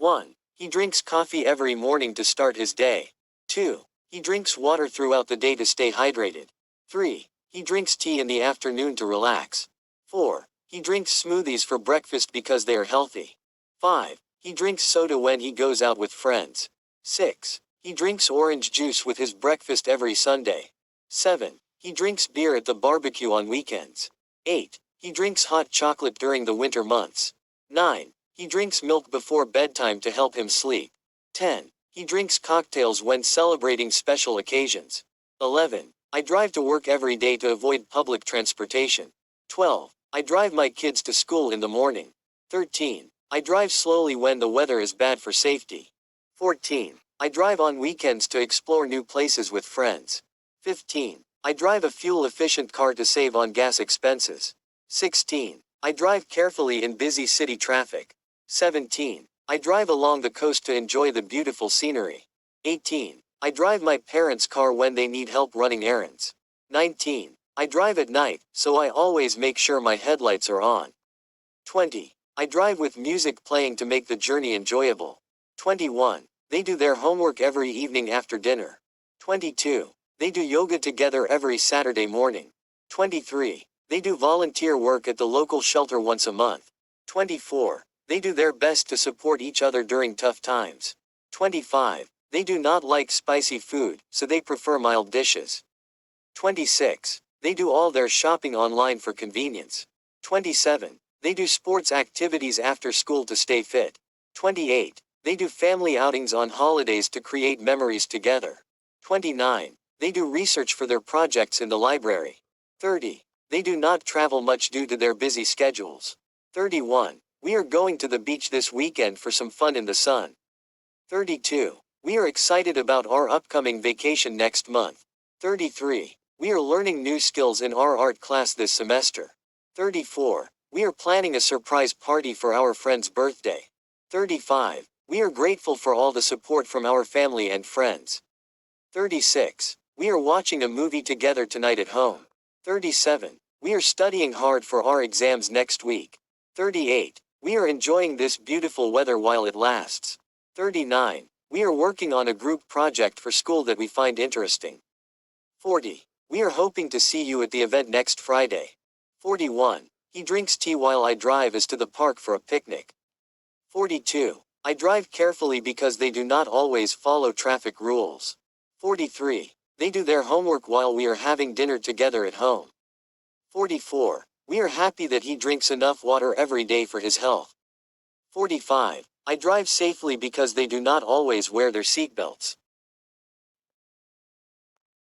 1. He drinks coffee every morning to start his day. 2. He drinks water throughout the day to stay hydrated. 3. He drinks tea in the afternoon to relax. 4. He drinks smoothies for breakfast because they are healthy. 5. He drinks soda when he goes out with friends. 6. He drinks orange juice with his breakfast every Sunday. 7. He drinks beer at the barbecue on weekends. 8. He drinks hot chocolate during the winter months. 9. He drinks milk before bedtime to help him sleep. 10. He drinks cocktails when celebrating special occasions. 11. I drive to work every day to avoid public transportation. 12. I drive my kids to school in the morning. 13. I drive slowly when the weather is bad for safety. 14. I drive on weekends to explore new places with friends. 15. I drive a fuel-efficient car to save on gas expenses. 16. I drive carefully in busy city traffic. 17. I drive along the coast to enjoy the beautiful scenery. 18. I drive my parents' car when they need help running errands. 19. I drive at night, so I always make sure my headlights are on. 20. I drive with music playing to make the journey enjoyable. 21. They do their homework every evening after dinner. 22. They do yoga together every Saturday morning. 23. They do volunteer work at the local shelter once a month. 24. They do their best to support each other during tough times. 25. They do not like spicy food, so they prefer mild dishes. 26. They do all their shopping online for convenience. 27. They do sports activities after school to stay fit. 28. They do family outings on holidays to create memories together. 29. They do research for their projects in the library. 30. They do not travel much due to their busy schedules. 31. We are going to the beach this weekend for some fun in the sun. 32. We are excited about our upcoming vacation next month. 33. We are learning new skills in our art class this semester. 34. We are planning a surprise party for our friend's birthday. 35. We are grateful for all the support from our family and friends. 36. We are watching a movie together tonight at home. 37. We are studying hard for our exams next week. 38. We are enjoying this beautiful weather while it lasts. 39. We are working on a group project for school that we find interesting. 40. We are hoping to see you at the event next Friday. 41. He drinks tea while I drive us to the park for a picnic. 42. I drive carefully because they do not always follow traffic rules. 43. They do their homework while we are having dinner together at home. 44. We are happy that he drinks enough water every day for his health. 45. I drive safely because they do not always wear their seatbelts.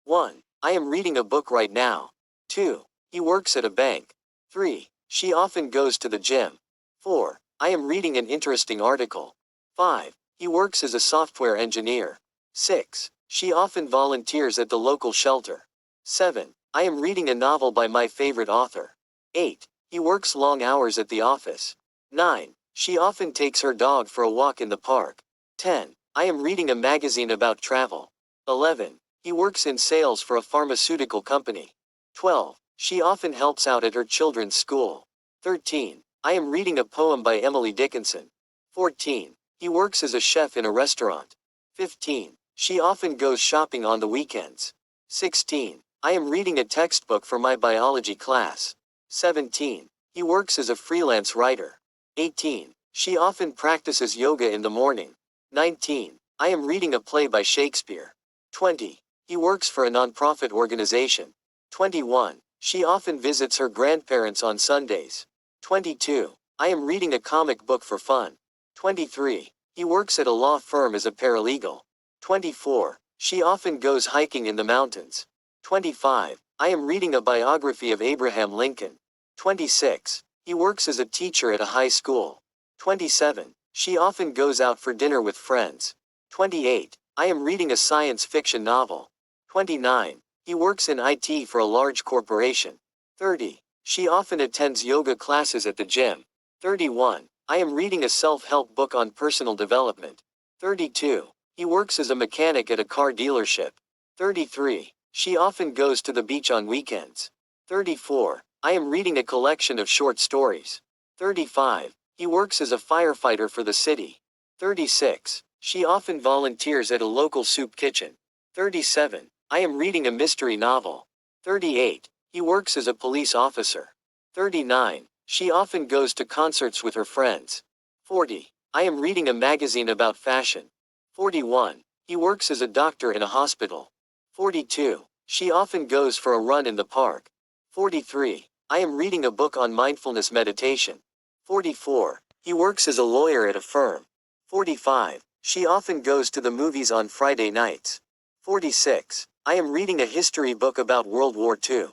1. I am reading a book right now. 2. He works at a bank. 3. She often goes to the gym. 4. I am reading an interesting article. 5. He works as a software engineer. 6. She often volunteers at the local shelter. 7. I am reading a novel by my favorite author. 8. He works long hours at the office. 9. She often takes her dog for a walk in the park. 10. I am reading a magazine about travel. 11. He works in sales for a pharmaceutical company. 12. She often helps out at her children's school. 13. I am reading a poem by Emily Dickinson. 14. He works as a chef in a restaurant. 15. She often goes shopping on the weekends. 16. I am reading a textbook for my biology class. 17. He works as a freelance writer. 18. She often practices yoga in the morning. 19. I am reading a play by Shakespeare. 20. He works for a nonprofit organization. 21. She often visits her grandparents on Sundays. 22. I am reading a comic book for fun. 23. He works at a law firm as a paralegal. 24. She often goes hiking in the mountains. 25. I am reading a biography of Abraham Lincoln. 26. He works as a teacher at a high school. 27. She often goes out for dinner with friends. 28. I am reading a science fiction novel. 29. He works in IT for a large corporation. 30. She often attends yoga classes at the gym. 31. I am reading a self-help book on personal development. 32. He works as a mechanic at a car dealership. 33. She often goes to the beach on weekends. 34. I am reading a collection of short stories. 35. He works as a firefighter for the city. 36. She often volunteers at a local soup kitchen. 37. I am reading a mystery novel. 38. He works as a police officer. 39. She often goes to concerts with her friends. 40. I am reading a magazine about fashion. 41. He works as a doctor in a hospital. 42. She often goes for a run in the park. 43. I am reading a book on mindfulness meditation. 44. He works as a lawyer at a firm. 45. She often goes to the movies on Friday nights. 46. I am reading a history book about World War II.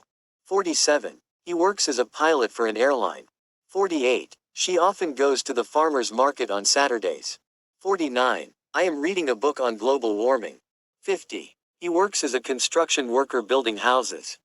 47. He works as a pilot for an airline. 48. She often goes to the farmer's market on Saturdays. 49. I am reading a book on global warming. 50. He works as a construction worker building houses.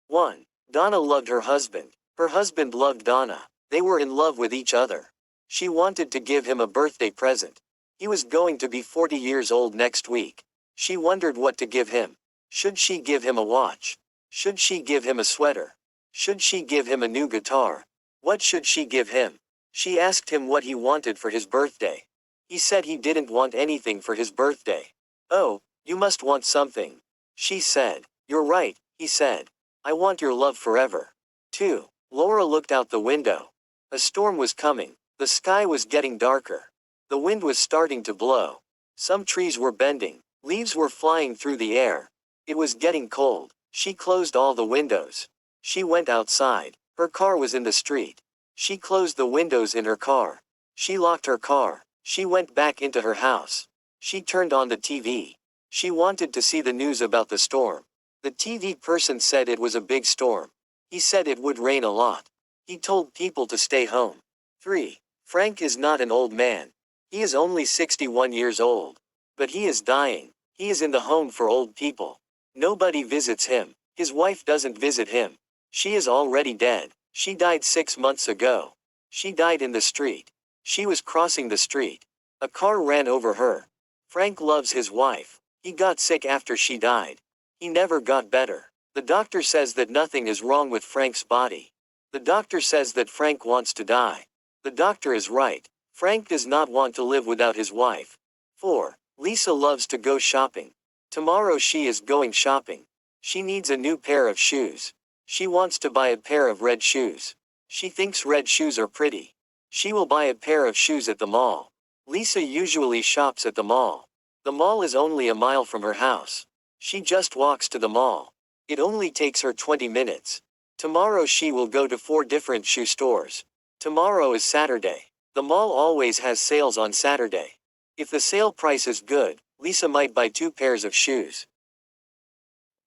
1. Donna loved her husband. Her husband loved Donna. They were in love with each other. She wanted to give him a birthday present. He was going to be 40 years old next week. She wondered what to give him. Should she give him a watch? Should she give him a sweater? Should she give him a new guitar? What should she give him? She asked him what he wanted for his birthday. He said he didn't want anything for his birthday. Oh, you must want something. She said. You're right, he said. I want your love forever. 2. Laura looked out the window. A storm was coming. The sky was getting darker. The wind was starting to blow. Some trees were bending. Leaves were flying through the air. It was getting cold. She closed all the windows. She went outside. Her car was in the street. She closed the windows in her car. She locked her car. She went back into her house. She turned on the TV. She wanted to see the news about the storm. The TV person said it was a big storm. He said it would rain a lot. He told people to stay home. 3. Frank is not an old man. He is only 61 years old. But he is dying. He is in the home for old people. Nobody visits him. His wife doesn't visit him. She is already dead. She died 6 months ago. She died in the street. She was crossing the street. A car ran over her. Frank loves his wife. He got sick after she died. He never got better. The doctor says that nothing is wrong with Frank's body. The doctor says that Frank wants to die. The doctor is right. Frank does not want to live without his wife. 4. Lisa loves to go shopping. Tomorrow she is going shopping. She needs a new pair of shoes. She wants to buy a pair of red shoes. She thinks red shoes are pretty. She will buy a pair of shoes at the mall. Lisa usually shops at the mall. The mall is only a mile from her house. She just walks to the mall. It only takes her 20 minutes. Tomorrow she will go to 4 different shoe stores. Tomorrow is Saturday. The mall always has sales on Saturday. If the sale price is good, Lisa might buy 2 pairs of shoes.